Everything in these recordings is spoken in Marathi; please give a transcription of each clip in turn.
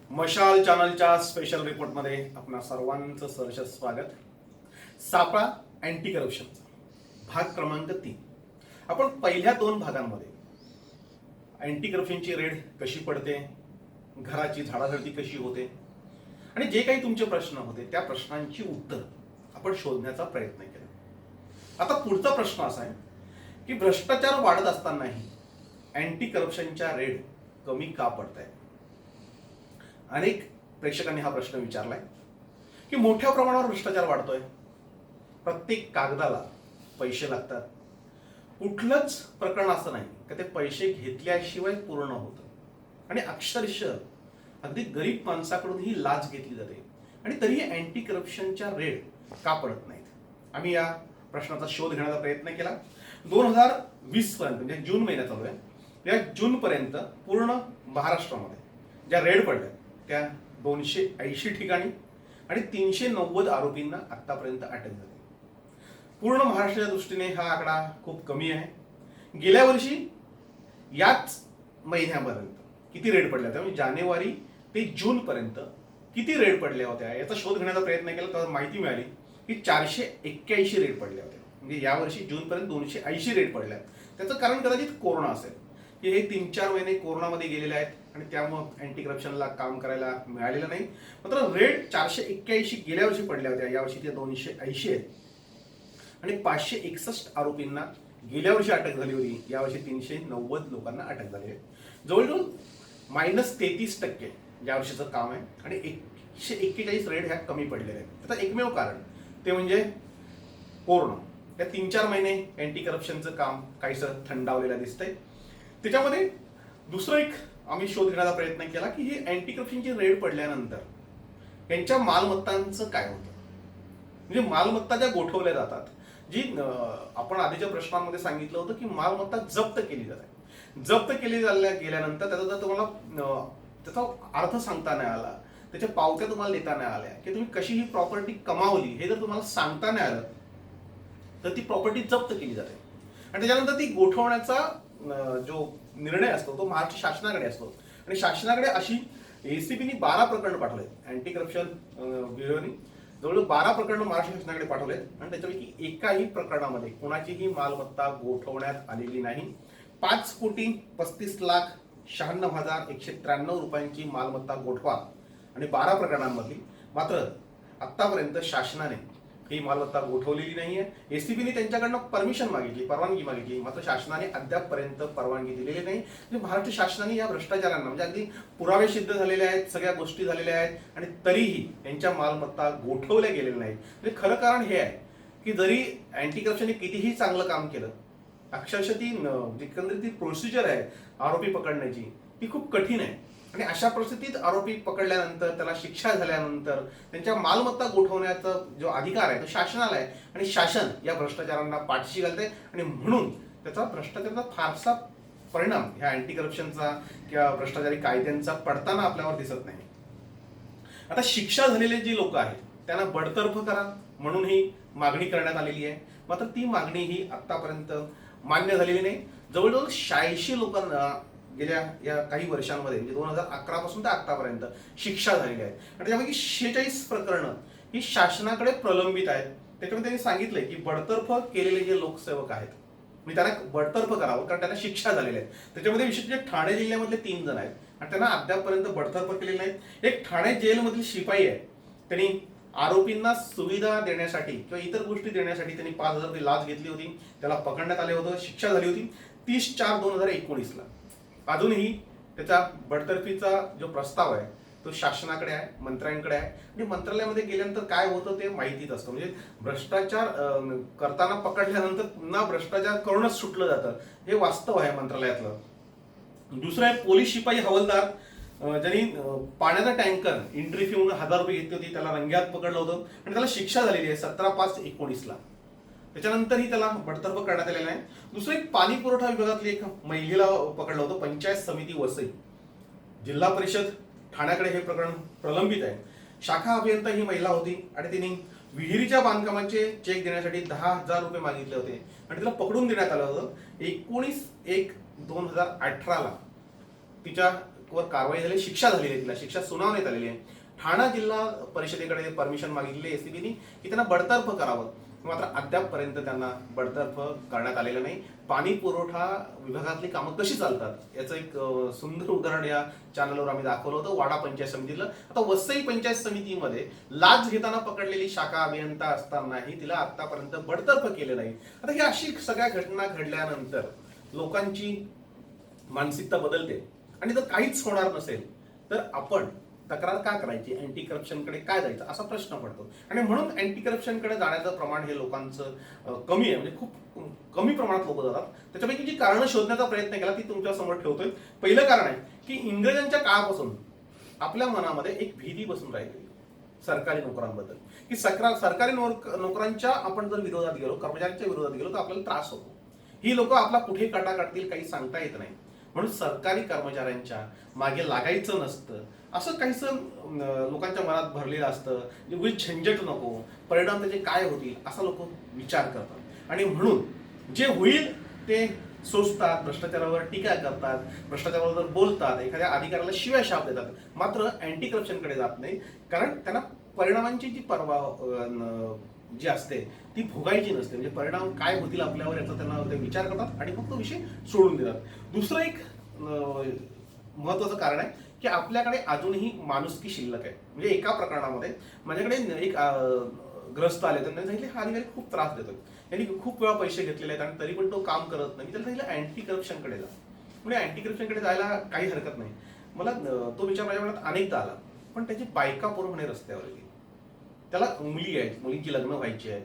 मशाल चॅनलच्या स्पेशल रिपोर्टमध्ये आपणा सर्वांचं सहर्ष स्वागत. सापळा अँटी करप्शनचा भाग क्रमांक 3. आपण पहिल्या 2 भागांमध्ये अँटी करप्शनची रेड कशी पडते, घराची झाडाझडती कशी होते आणि जे काही तुमचे प्रश्न होते त्या प्रश्नांची उत्तर आपण शोधण्याचा प्रयत्न केला. आता पुढचा प्रश्न असा आहे की भ्रष्टाचार वाढत असतानाही अँटी करप्शनच्या रेड कमी का पडताय. अनेक प्रेक्षकांनी हा प्रश्न विचारलाय की मोठ्या प्रमाणावर भ्रष्टाचार वाढतोय, प्रत्येक कागदाला पैसे लागतात, कुठलंच प्रकरण असं नाही की ते पैसे घेतल्याशिवाय पूर्ण होतं आणि अक्षरशः अगदी गरीब माणसाकडून ही लाच घेतली जाते आणि तरीही अँटी करप्शनच्या रेड का पडत नाहीत. आम्ही या प्रश्नाचा शोध घेण्याचा प्रयत्न केला. 2020 पर्यंत म्हणजे जून महिन्यात चालू आहे, या जून पर्यंत पूर्ण महाराष्ट्रामध्ये ज्या रेड पडल्या त्या 280 ठिकाणी आणि 390 आरोपींना आतापर्यंत अटक झाली. पूर्ण महाराष्ट्राच्या दृष्टीने हा आकडा खूप कमी आहे. गेल्या वर्षी याच महिन्यापर्यंत किती रेड पडल्या होत्या, म्हणजे जानेवारी ते जून पर्यंत किती रेड पडल्या होत्या याचा शोध घेण्याचा प्रयत्न केला तर माहिती मिळाली की 481 रेड पडल्या होत्या. म्हणजे यावर्षी जून पर्यंत 280 रेड पडल्या. त्याचं कारण कदाचित कोरोना असेल की हे 3-4 महिने कोरोनामध्ये गेलेले आहेत आणि त्यामुळे अँटी करप्शनला काम करायला मिळालेलं नाही. मात्र रेड 481 गेल्या वर्षी पडल्या होत्या, यावर्षी त्या 280 आहेत आणि 561 आरोपींना गेल्या वर्षी अटक झाली होती, यावर्षी 390 लोकांना अटक झाली आहे. जवळजवळ -33% या वर्षीचं काम आहे आणि 141 रेड ह्या कमी पडलेल्या आहेत. त्याचं एकमेव कारण ते म्हणजे कोरोना. त्या 3-4 महिने अँटी करप्शनचं काम काहीसं थंडावलेलं दिसतंय. त्याच्यामध्ये दुसरं एक आम्ही शोध घेण्याचा प्रयत्न केला की ही अँटी करप्शनची रेड पडल्यानंतर यांच्या मालमत्तांचं काय होतं. म्हणजे मालमत्ता ज्या गोठवल्या जातात, जी आपण आधीच्या प्रश्नांमध्ये सांगितलं होतं की मालमत्ता जप्त केली जाते. जप्त केली गेल्यानंतर त्याचा जर तुम्हाला त्याचा अर्थ सांगता नाही आला, त्याच्या पावत्या तुम्हाला देता नाही आल्या की तुम्ही कशी ही प्रॉपर्टी कमावली हे जर तुम्हाला सांगता नाही आलं तर ती प्रॉपर्टी जप्त केली जाते आणि त्याच्यानंतर ती गोठवण्याचा जो निर्णय असतो तो महाराष्ट्र शासनाकडे असतो आणि शासनाकडे अशी एसीबीनी 12 प्रकरण पाठवले. अँटी करप्शन ब्युरोनी जवळजवळ 12 प्रकरण महाराष्ट्र शासनाकडे पाठवले आणि त्याच्यापैकी एकाही प्रकरणामध्ये कोणाचीही मालमत्ता गोठवण्यात आलेली नाही. 5,35,96,193 रुपयांची मालमत्ता गोठवा आणि 12 प्रकरणांमधली मात्र आतापर्यंत शासनाने ही मालमत्ता गोठवलेली नाहीये. एसीबीने त्यांच्याकडनं परवानगी मागितली, मात्र शासनाने अद्यापपर्यंत परवानगी दिलेली नाही. म्हणजे महाराष्ट्र शासनाने या भ्रष्टाचारांना म्हणजे अगदी पुरावे सिद्ध झालेले आहेत, सगळ्या गोष्टी झालेल्या आहेत आणि तरीही यांच्या मालमत्ता गोठवल्या गेलेल्या नाहीत. म्हणजे खरं कारण हे आहे की जरी अँटी करप्शनने कितीही चांगलं काम केलं, अक्षरशः ती एकंदरीत ती प्रोसिजर आहे आरोपी पकडण्याची ती खूप कठीण आहे आणि अशा परिस्थितीत आरोपी पकडल्यानंतर त्याला शिक्षा झाल्यानंतर त्यांच्या मालमत्ता गोठवण्याचा जो अधिकार आहे तो शासनाला आहे आणि शासन या भ्रष्टाचारांना पाठीशी घालते आणि म्हणून त्याचा भ्रष्टाचाराचा फारसा परिणाम ह्या अँटी करप्शनचा किंवा भ्रष्टाचारी कायद्यांचा पडताना आपल्यावर दिसत नाही. आता शिक्षा झालेले जी लोक आहेत त्यांना बडतर्फ करा म्हणून ही मागणी करण्यात आलेली आहे, मात्र ती मागणी ही आतापर्यंत मान्य झालेली नाही. जवळजवळ 86 लोकांना गेल्या या काही वर्षांमध्ये म्हणजे 2011 पासून ते आतापर्यंत शिक्षा झालेली आहे आणि त्यापैकी 46 प्रकरणं ही शासनाकडे प्रलंबित आहेत. त्याच्यामध्ये त्यांनी सांगितलंय की बडतर्फ केलेले जे लोकसेवक आहेत मी त्यांना बडतर्फ करावं कारण त्यांना शिक्षा झालेल्या आहेत. त्याच्यामध्ये विशेष ठाणे जिल्ह्यामधले 3 जण आहेत आणि त्यांना अद्यापपर्यंत बडतर्फ केलेले नाहीत. एक ठाणे जेलमधील शिपाई आहे, त्यांनी आरोपींना सुविधा देण्यासाठी किंवा इतर गोष्टी देण्यासाठी त्यांनी 5,000 रुपये लाच घेतली होती, त्याला पकडण्यात आले होतं, शिक्षा झाली होती 30/4/2019ला. अजूनही त्याचा बडतर्फीचा जो प्रस्ताव आहे तो शासनाकडे आहे, मंत्र्यांकडे आहे आणि मंत्रालयामध्ये गेल्यानंतर काय होतं ते माहितीच असतं. म्हणजे भ्रष्टाचार करताना पकडल्यानंतर पुन्हा भ्रष्टाचार करूनच सुटलं जातं हे वास्तव आहे मंत्रालयातलं. दुसरं आहे पोलीस शिपाई हवालदार, ज्यांनी पाण्याचा टँकर एंट्री फी म्हणून 1,000 रुपये घेतली होती, त्याला रंग्यात पकडलं होतं आणि त्याला शिक्षा झालेली आहे 17/5/19ला. त्याच्यानंतरही त्याला बडतर्फ करण्यात आलेला आहे. दुसरं एक पाणी पुरवठा विभागातली एक महिलेला पकडलं होतं, पंचायत समिती वसई. जिल्हा परिषद ठाण्याकडे हे प्रकरण प्रलंबित आहे. शाखा अभियंता ही महिला होती आणि तिने विहिरीच्या बांधकामाचे चेक देण्यासाठी 10,000 रुपये मागितले होते आणि तिला पकडून देण्यात आलं होतं. 19/1/2018ला तिच्या वर कारवाई झाली, शिक्षा झालेली आहे, तिला शिक्षा सुनावण्यात आलेली आहे. ठाणा जिल्हा परिषदेकडे परमिशन मागितली एसीबीनी की त्यांना बडतर्फ करावं, मात्र अद्यापपर्यंत त्यांना बडतर्फ करण्यात आलेलं नाही. पाणी पुरवठा विभागातली कामं कशी चालतात याचं एक सुंदर उदाहरण या चॅनलवर आम्ही दाखवलं होतं वाडा पंचायत समितीला. आता वसई पंचायत समितीमध्ये लाच घेताना पकडलेली शाखा अभियंता असतानाही तिला आतापर्यंत बडतर्फ केले नाही. आता ही अशी सगळ्या घटना घडल्यानंतर लोकांची मानसिकता बदलते आणि जर काहीच होणार नसेल तर आपण तक्रार का करायची, अँटी करप्शनकडे काय जायचं असा प्रश्न पडतो. आणि म्हणून अँटी करप्शनकडे जाण्याचं प्रमाण हे लोकांचं कमी आहे, म्हणजे खूप कमी प्रमाणात लोक जातात. त्याच्यापैकी जी कारणं शोधण्याचा प्रयत्न केला ती तुमच्या समोर ठेवतोय. पहिलं कारण आहे की इंग्रजांच्या काळापासून आपल्या मनामध्ये एक भीती बसून राहिली सरकारी नोकरांबद्दल, की सरकारी नोकरांच्या आपण जर विरोधात गेलो, कर्मचाऱ्यांच्या विरोधात गेलो तर आपल्याला त्रास होतो. ही लोक आपला कुठे काटा काढतील काही सांगता येत नाही. म्हणून सरकारी कर्मचाऱ्यांच्या मागे लागायचं नसतं असं काहीच लोकांच्या मनात भरलेलं असतं. उगीच झंझट नको, परिणाम त्याचे काय होतील असा लोक विचार करतात आणि म्हणून जे होईल ते सोचतात, भ्रष्टाचारावर टीका करतात, भ्रष्टाचारावर बोलतात, एखाद्या अधिकाऱ्याला शिव्या शाप देतात, मात्र अँटी करप्शनकडे जात नाही. कारण त्यांना परिणामांची जी पर्वा जी असते ती भोगायची नसते. म्हणजे परिणाम काय होतील आपल्यावर याचा त्यांना ते विचार करतात आणि फक्त विषय सोडून देतात. दुसरं एक महत्वाचं कारण आहे की आपल्याकडे अजूनही माणुसकी शिल्लक आहे. म्हणजे एका प्रकरणामध्ये माझ्याकडे एक ग्रस्त आले, त्यांनी सांगितले हा अधिकारी खूप त्रास देतोय, त्यांनी खूप वेळा पैसे घेतलेले आहेत आणि तरी पण तो काम करत नाही. त्याला सांगितलं अँटी करप्शनकडे जा. म्हणजे अँटी करप्शनकडे जायला काही हरकत नाही. मला तो विचार माझ्या मनात अनेकदा आला, पण त्याची बायका पोरं म्हणे रस्त्यावर गेली, त्याला मुली आहेत, मुलींची लग्न व्हायची आहे,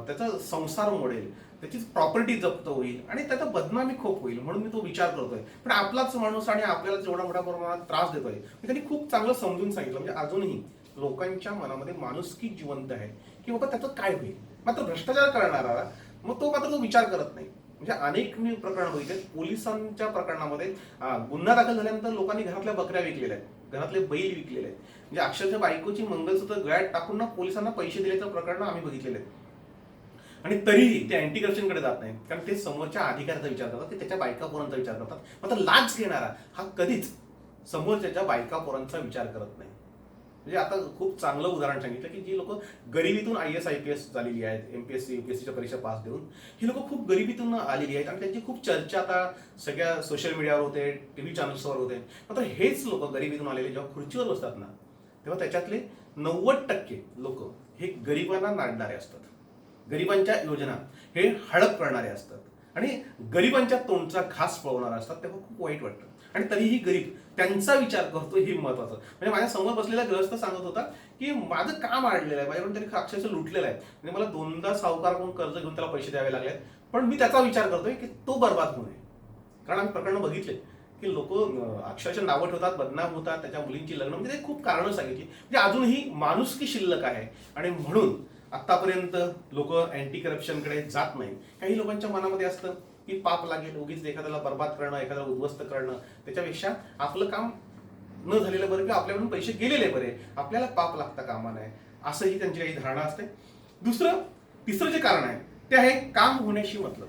त्याचा संसार मोडेल, त्याची प्रॉपर्टी जप्त होईल आणि त्याचा बदनामी खूप होईल. म्हणून मी तो विचार करतोय. पण आपलाच माणूस आणि आपल्याला जेवढा मोठ्या प्रमाणात त्रास देतोय त्यांनी खूप चांगलं समजून सांगितलं. म्हणजे अजूनही लोकांच्या मनामध्ये माणुसकी जिवंत आहे की बाबा त्याचं काय होईल. मात्र भ्रष्टाचार करणारा मग तो मात्र तो विचार करत नाही. म्हणजे अनेक मी प्रकरण बघितले, पोलिसांच्या प्रकरणामध्ये गुन्हा दाखल झाल्यानंतर लोकांनी घरातल्या बकऱ्या विकलेल्या आहेत, घरातले बैल विकलेले आहेत. म्हणजे अक्षरशः बायकोची मंगलसूत्र गळ्यात टाकून ना पोलिसांना पैसे दिल्याचं प्रकरण आम्ही बघितलेले आहेत. आणि तरीही ते अँटी करप्शनकडे जात नाही, कारण ते समोरच्या अधिकाऱ्याचा विचार करतात, ते त्याच्या बायका पोरांचा विचार करतात. मात्र लाच घेणारा हा कधीच समोरच्या बायका पोरांचा विचार करत नाही. म्हणजे आता खूप चांगलं उदाहरण सांगितलं की जी लोक गरिबीतून IAS IPS झालेली आहेत, MPSC UPSCच्या परीक्षा पास देऊन, ही लोक खूप गरिबीतून आलेली आहेत आणि त्यांची खूप चर्चा आता सगळ्या सोशल मीडियावर होते, TV चॅनल्सवर होते. मात्र हेच लोक गरिबीतून आलेले जेव्हा खुर्चीवर बसतात ना तेव्हा त्याच्यातले 90% लोक हे गरिबांना नाडणारे असतात, गरिबांच्या योजना हे हडप करणारे असतात आणि गरिबांच्या तोंडचा घास पळवणारे असतात. तेव्हा खूप वाईट वाटतं. आणि तरीही गरीब त्यांचा विचार करतो हे महत्वाचं. म्हणजे माझ्या समोर बसलेला ग्रस्त सांगत होता की माझं काम अडलेलं आहे, माझ्याकडून त्यांनी अक्षरशः लुटलेलं आहे, म्हणजे मला 2दा सावकाराकडून कर्ज घेऊन त्याला पैसे द्यावे लागले, पण मी त्याचा विचार करतोय की तो बर्बाद होऊ नये. कारण आम्ही प्रकरण बघितले की लोक अक्षरशः नावं ठेवतात, बदनाम होतात, त्याच्या मुलींची लग्न, म्हणजे ते खूप कारणं सांगितली. म्हणजे अजूनही माणुसकी शिल्लक आहे आणि म्हणून आतापर्यंत लोक अँटी करप्शनकडे जात नाही. काही लोकांच्या मनामध्ये असतं की पाप लागेल, उगीच एखाद्याला बर्बाद करणं, एखाद्याला उद्ध्वस्त करणं, त्याच्यापेक्षा आपलं काम न झालेलं बरं किंवा आपल्याकडून पैसे गेलेले बरे, आपल्याला पाप लागता कामा नये, असंही त्यांची काही धारणा असते. तिसरं जे कारण आहे ते आहे काम होण्याशी मतलब.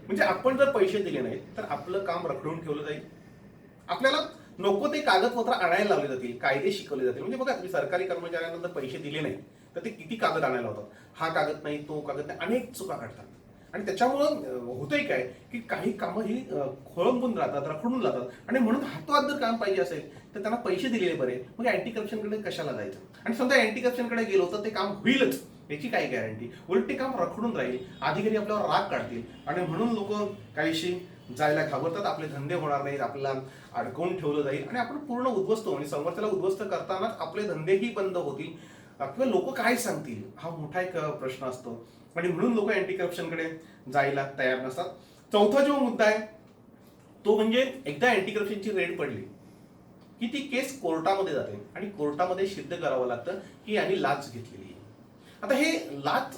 म्हणजे आपण जर पैसे दिले नाहीत तर आपलं काम रखडून ठेवलं जाईल, आपल्याला नको ते कागदपत्र आणायला लावले जातील, कायदे शिकवले जातील. म्हणजे बघा तुम्ही सरकारी कर्मचाऱ्यांना जर पैसे दिले नाही तर ते किती कागद आणायला होतात, हा कागद नाही, तो कागद नाही, अनेक चुका काढतात. आणि त्याच्यामुळं होतंय काय की काही कामं ही खोळंबून राहतात, रखडून जातात. आणि म्हणून हातोहात जर काम पाहिजे असेल तर त्यांना पैसे दिलेले बरे, मग अँटी करप्शनकडे कशाला जायचं. आणि समजा अँटी करप्शनकडे गेलो तर ते काम होईलच याची काय गॅरंटी, उलट ते काम रखडून राहील, अधिकारी आपल्यावर राग काढतील आणि म्हणून लोक काहीशी जायला घाबरतात. आपले धंदे होणार नाहीत, आपल्याला अडकवून ठेवलं जाईल आणि आपण पूर्ण उद्ध्वस्त होऊ. म्हणजे समोरच्याला उद्ध्वस्त करतानाच आपले धंदेही बंद होतील किंवा लोक काय सांगतील हा मोठा एक प्रश्न असतो आणि म्हणून लोक अँटी करप्शनकडे जायला तयार नसतात. चौथा जो मुद्दा आहे तो म्हणजे एकदा अँटी करप्शनची रेड पडली की ती केस कोर्टामध्ये जाते आणि कोर्टामध्ये सिद्ध करावं लागतं की यांनी लाच घेतलेली आहे. आता हे लाच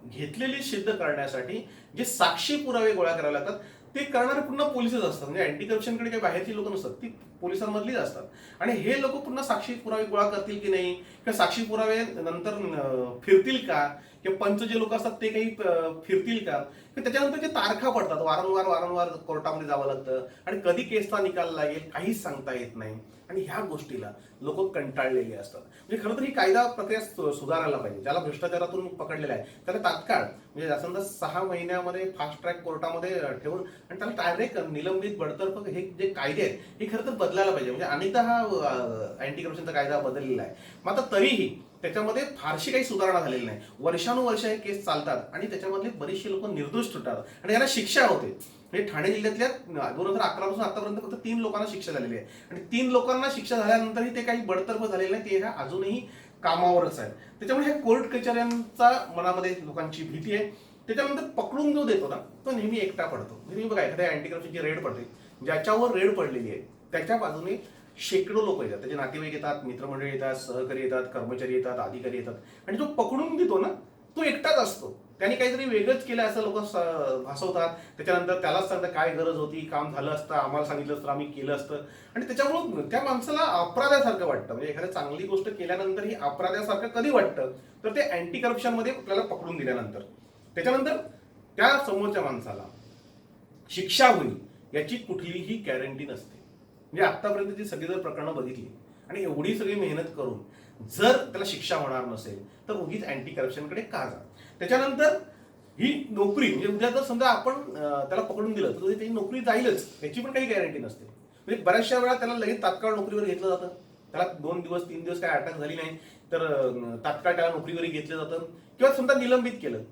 घेतलेली सिद्ध करण्यासाठी जे साक्षी पुरावे गोळा करावे लागतात ते करणारे पुन्हा पोलिसच असतात. म्हणजे अँटी करप्शनकडे काही बाहेरची लोक नसतात, ती पोलिसांमधलीच असतात आणि हे लोक पुन्हा साक्षी पुरावे गोळा करतील की नाही किंवा साक्षी पुरावे नंतर फिरतील का किंवा पंच जे लोक असतात ते काही फिरतील का की त्याच्यानंतर जे तारखा पडतात वारंवार वारंवार कोर्टामध्ये जावं लागतं आणि कधी केसचा निकाल लागेल काहीच सांगता येत नाही आणि ह्या गोष्टीला लोक कंटाळलेली असतात. म्हणजे खरं तर ही कायदा प्रक्रिया सुधारायला पाहिजे. ज्याला भ्रष्टाचारातून पकडलेला आहे त्याला तात्काळ म्हणजे समजा 6 महिन्यामध्ये फास्ट ट्रॅक कोर्टामध्ये ठेवून आणि त्याला डायरेक्ट निलंबित बडतर्फ हे जे कायदे आहेत हे खरं तर बदलायला पाहिजे. म्हणजे अनेकदा हा अँटी करप्शनचा कायदा बदललेला आहे. मात्र तरीही त्याच्यामध्ये फारशी काही सुधारणा झालेली नाही. वर्षानुवर्ष हे केस चालतात आणि त्याच्यामधले बरेचसे लोक निर्दोष सुटतात आणि यांना शिक्षा होते. म्हणजे ठाणे जिल्ह्यातल्या 2011 पासून आतापर्यंत फक्त 3 लोकांना शिक्षा झालेली आहे आणि 3 लोकांना शिक्षा झाल्यानंतरही ते काही बडतर्फ झालेले नाही. ते ह्या अजूनही कामावरच आहेत. त्याच्यामुळे ह्या कोर्ट कचऱ्यांचा मनामध्ये लोकांची भीती आहे. त्याच्यानंतर पकडून जो देतो ना तो नेहमी एकटा पडतो. नेहमी बघा एखाद्या अँटी करप्शनची रेड पडते, ज्याच्यावर रेड पडलेली आहे त्याच्या बाजूने शेकडो लोक येतात. त्याचे नातेवाईक येतात, मित्रमंडळी येतात, सहकारी येतात, कर्मचारी येतात, अधिकारी येतात आणि जो पकडून देतो ना तो एकटाच असतो. त्यांनी काहीतरी वेगळंच केलं असं लोक भासवतात. त्याच्यानंतर त्यालाच सांगतात काय गरज होती, काम झालं असतं, आम्हाला सांगितलं असतं आम्ही केलं असतं आणि त्याच्यामुळं त्या माणसाला अपराध्यासारखं वाटतं. म्हणजे एखाद्या चांगली गोष्ट केल्यानंतर ही अपराध्यासारखं कधी वाटतं तर ते अँटी करप्शनमध्ये आपल्याला पकडून दिल्यानंतर. त्याच्यानंतर त्या समोरच्या माणसाला शिक्षा होईल याची कुठलीही गॅरंटी नसते. म्हणजे आतापर्यंतची सगळी जर प्रकरणं बघितली आणि एवढी सगळी मेहनत करून जर त्याला शिक्षा होणार नसेल तर उगीच अँटी करप्शनकडे का जा. त्याच्यानंतर ही नोकरी म्हणजे उद्या जर समजा आपण त्याला पकडून दिलं तर त्याची नोकरी जाईलच याची पण काही गॅरंटी नसते. म्हणजे बऱ्याचशा वेळा त्याला लगेच तात्काळ नोकरीवर घेतलं जातं. त्याला 2 दिवस 3 दिवस काय अटक झाली नाही तर तात्काळ त्याला नोकरीवर घेतलं जातं किंवा समजा निलंबित केलं.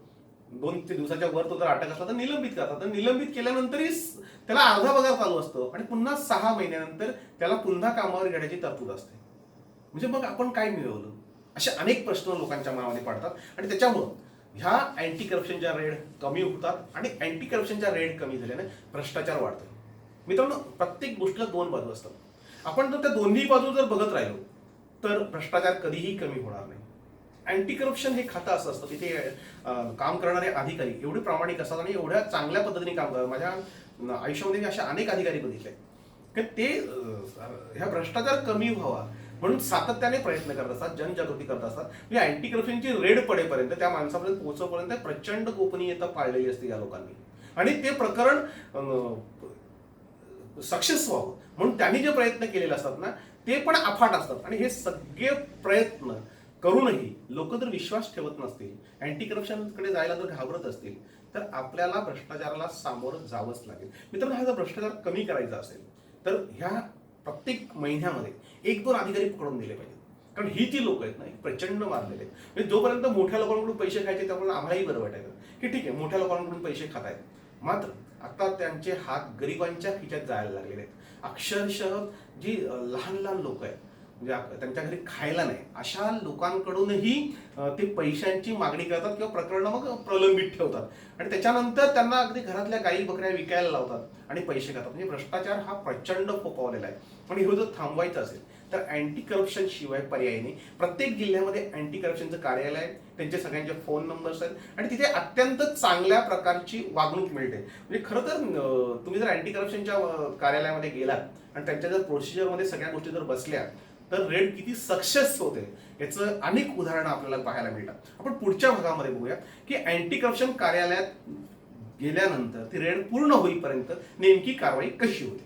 2 दिवसाच्या वर तो जर अटक असला तर निलंबित करतात. तर निलंबित केल्यानंतरही त्याला अर्धा पगार चालू असतो आणि पुन्हा 6 महिन्यानंतर त्याला पुन्हा कामावर घेण्याची तरतूद असते. म्हणजे मग आपण काय मिळवलं असे अनेक प्रश्न लोकांच्या मनामध्ये पडतात आणि त्याच्यामुळं ह्या अँटी करप्शनच्या रेड कमी होतात आणि अँटी करप्शनच्या रेड कमी झाल्याने भ्रष्टाचार वाढतो. मित्रांनो प्रत्येक गोष्टीला 2 बाजू असतात. आपण जर त्या दोन्ही बाजू जर बघत राहिलो तर भ्रष्टाचार कधीही कमी होणार नाही. अँटी करप्शन हे खातं असं असतं तिथे काम करणारे अधिकारी एवढे प्रामाणिक असतात आणि एवढ्या चांगल्या पद्धतीने काम करतात. माझ्या आयुष्यामध्ये मी अशा अनेक अधिकारी बघितले की ते ह्या भ्रष्टाचार कमी व्हावा म्हणून सातत्याने प्रयत्न करत असतात, जनजागृती करत असतात. म्हणजे अँटी करप्शनची रेड पडेपर्यंत त्या माणसापर्यंत पोहोचवपर्यंत प्रचंड गोपनीयता पाळलेली असते या लोकांनी आणि ते प्रकरण सक्सेस व्हावं म्हणून त्यांनी जे प्रयत्न केलेले असतात ना ते पण अफाट असतात आणि हे सगळे प्रयत्न करूनही लोक जर विश्वास ठेवत नसतील, अँटी करप्शनकडे जायला जर घाबरत असतील तर आपल्याला भ्रष्टाचाराला सामोरं जावंच लागेल. मित्रांनो हा जर भ्रष्टाचार कमी करायचा असेल तर ह्या प्रत्येक महिन्यामध्ये 1-2 अधिकारी पकडून दिले पाहिजेत. कारण ही जी लोक आहेत ना प्रचंड मारलेले आहेत. म्हणजे जोपर्यंत मोठ्या लोकांकडून पैसे खायचे त्यामुळे आम्हालाही बरं वाटायचं की ठीक आहे मोठ्या लोकांकडून पैसे खात आहेत. मात्र आता त्यांचे हात गरिबांच्या खिशात जायला लागलेले आहेत. अक्षरशः जी लहान लहान लोक आहेत म्हणजे त्यांच्या घरी खायला नाही अशा लोकांकडूनही ते पैशांची मागणी करतात किंवा प्रकरणं मग प्रलंबित ठेवतात आणि त्याच्यानंतर त्यांना अगदी घरातल्या गाई बकऱ्या विकायला लावतात आणि पैसे खातात. म्हणजे भ्रष्टाचार हा प्रचंड फोफावलेला आहे. पण हे जर थांबवायचं असेल तर अँटी करप्शन शिवाय पर्याय नाही. प्रत्येक जिल्ह्यामध्ये अँटी करप्शनचं कार्यालय आहे, त्यांचे सगळ्यांचे फोन नंबर्स आहेत आणि तिथे अत्यंत चांगल्या प्रकारची वागणूक मिळते. म्हणजे खरं तर तुम्ही जर अँटी करप्शनच्या कार्यालयामध्ये गेलात आणि त्यांच्या जर प्रोसिजरमध्ये सगळ्या गोष्टी जर बसल्या तर रेड किती सक्सेस होते याचं अनेक उदाहरणं आपल्याला पाहायला मिळतात. आपण पुढच्या भागामध्ये बघूया की अँटी करप्शन कार्यालयात गेल्यानंतर ती रेड पूर्ण होईपर्यंत नेमकी कारवाई कशी होते.